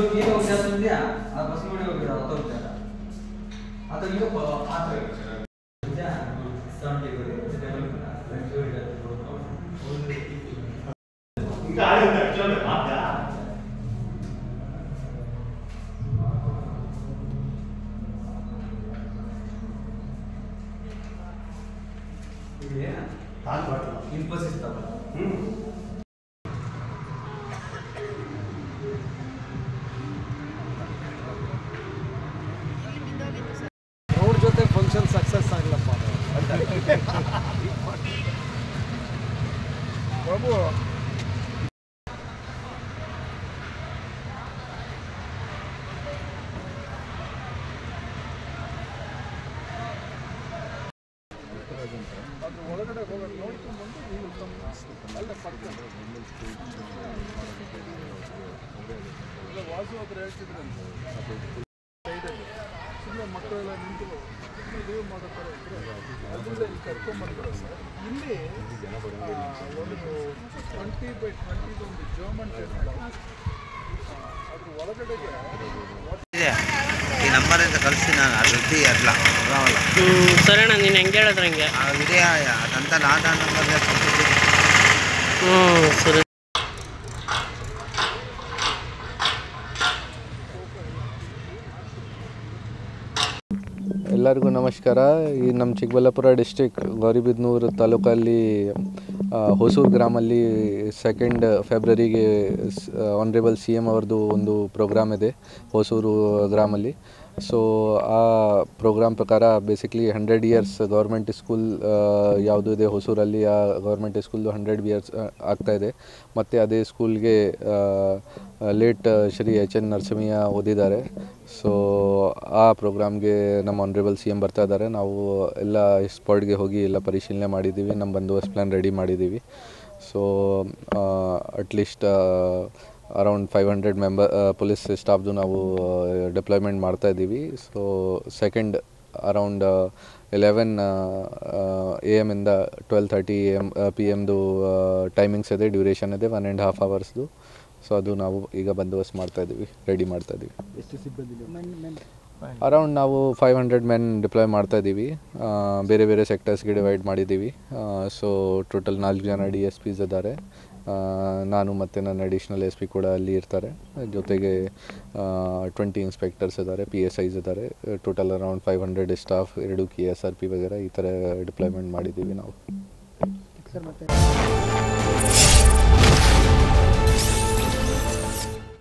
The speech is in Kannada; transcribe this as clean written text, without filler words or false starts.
जो ये हो गया सुन दिया अब बस में हो गया तो जाएगा आता ये आता है क्या 70 को डेवलप करना जो इनका आगे तक चलो आप जा ये ताल बात इंफोसिस था ಜೊತೆ ಫಂಕ್ಷನ್ ಸಕ್ಸಸ್ ಆಗಲಪ್ಪ ಬಾಬು ಅದ್ರ ಒಳಗಡೆ ಹೋಗೋದು ನೋಡ್ಕೊಂಡ್ಬಂದು ನೀವು ಅಲ್ಲೇ ಪಕ್ಕ ವಾಸು ಹತ್ರ ಹೇಳ್ತಿದ್ರಂತೆ ಸೈಡಲ್ಲಿ ಸುಮ್ಮನೆ ಮಕ್ಕಳೆಲ್ಲ ನಿಂತು ಲೀವ್ ಮಾಡುತ್ತಾರೆ ಅಲ್ಲಿಂದ ಇಲ್ಲಿ ಕರ್ಕೊಂಡ್ಬರ್ತಾರೆ ಸರ್ ಇಲ್ಲಿ ಒಂದು 20x20 ಒಂದು ಜರ್ಮನ್ ಟೆಂಪಲ್ ಅದ್ರ ಒಳಗಡೆಗೆ ಈ ನಂಬರಿಂದ ಕಳಿಸಿ ನಾನು ಅರ್ಧಿ ಅಲ್ಲ ಸರಿ ಅಣ್ಣ ನೀನು ಹೆಂಗೆ ಹೇಳಿದ್ರೆ ಹಂಗೆ ವಿಡಿಯೋ ಅದಂತ ನಾನು ನಂಬರ್ಗೆ ಸರಿ ಎಲ್ಲರಿಗೂ ನಮಸ್ಕಾರ. ಈ ನಮ್ಮ ಚಿಕ್ಕಬಳ್ಳಾಪುರ ಡಿಸ್ಟ್ರಿಕ್ಟ್ ಗೌರಿಬಿದನೂರು ತಾಲೂಕಲ್ಲಿ ಹೊಸೂರು ಗ್ರಾಮಲ್ಲಿ 2 ಫೆಬ್ರವರಿಗೆ ಆನರೇಬಲ್ CM ಅವ್ರದ್ದು ಒಂದು ಪ್ರೋಗ್ರಾಮ್ ಇದೆ ಹೊಸೂರು ಗ್ರಾಮಲ್ಲಿ. ಸೊ ಆ ಪ್ರೋಗ್ರಾಮ್ ಪ್ರಕಾರ ಬೇಸಿಕ್ಲಿ 100 ಇಯರ್ಸ್ ಗೌರ್ಮೆಂಟ್ ಸ್ಕೂಲ್ ಯಾವುದು ಇದೆ ಹೊಸೂರಲ್ಲಿ, ಆ ಗೌರ್ಮೆಂಟ್ ಸ್ಕೂಲ್ದು 100 ಇಯರ್ಸ್ ಆಗ್ತಾಯಿದೆ. ಮತ್ತು ಅದೇ ಸ್ಕೂಲ್ಗೆ ಲೇಟ್ ಶ್ರೀ H.N. ನರಸಿಂಹಯ್ಯ ಓದಿದ್ದಾರೆ. ಸೊ ಆ ಪ್ರೋಗ್ರಾಮ್ಗೆ ನಮ್ಮ ಆನರೇಬಲ್ CM ಬರ್ತಾ ಇದ್ದಾರೆ. ನಾವು ಎಲ್ಲ ಸ್ಪಾಟ್ಗೆ ಹೋಗಿ ಎಲ್ಲ ಪರಿಶೀಲನೆ ಮಾಡಿದ್ದೀವಿ, ನಮ್ಮ ಬಂದೋಬಸ್ತ್ ಪ್ಲ್ಯಾನ್ ರೆಡಿ ಮಾಡಿದ್ದೀವಿ. ಸೊ ಅಟ್ಲೀಸ್ಟ್ ಅರೌಂಡ್ 500 ಪೊಲೀಸ್ ಸ್ಟಾಫ್ದು ನಾವು ಡಿಪ್ಲಾಯ್ಮೆಂಟ್ ಮಾಡ್ತಾಯಿದ್ದೀವಿ. ಸೊ ಸೆಕೆಂಡ್ ಅರೌಂಡ್ 11 AM ಇಂದ 12:30 PM ಟೈಮಿಂಗ್ಸ್ ಇದೆ, ಡ್ಯೂರೇಷನ್ ಇದೆ 1.5 ಅವರ್ಸ್ದು. ಸೊ ಅದು ನಾವು ಈಗ ಬಂದೋಬಸ್ತ್ ಮಾಡ್ತಾಯಿದ್ದೀವಿ, ರೆಡಿ ಮಾಡ್ತಾಯಿದ್ದೀವಿ. ಅರೌಂಡ್ ನಾವು 500 ಮೆನ್ ಡಿಪ್ಲಾಯ್ ಮಾಡ್ತಾಯಿದ್ದೀವಿ. ಬೇರೆ ಬೇರೆ ಸೆಕ್ಟರ್ಸ್ಗೆ ಡಿವೈಡ್ ಮಾಡಿದ್ದೀವಿ. ಸೊ ಟೋಟಲ್ 4 ಜನ DSPs ಇದ್ದಾರೆ. ನಾನು ಮತ್ತು ನನ್ನ ಅಡಿಷ್ನಲ್ SP ಕೂಡ ಅಲ್ಲಿ ಇರ್ತಾರೆ. ಜೊತೆಗೆ 20 ಇನ್ಸ್ಪೆಕ್ಟರ್ಸ್ ಇದ್ದಾರೆ, PSIs ಇದ್ದಾರೆ. ಟೋಟಲ್ ಅರೌಂಡ್ 500 ಸ್ಟಾಫ್, 2 KSRP ವಗೇರೆ ಈ ಥರ ಡಿಪ್ಲಾಯ್ಮೆಂಟ್ ಮಾಡಿದ್ದೀವಿ ನಾವು.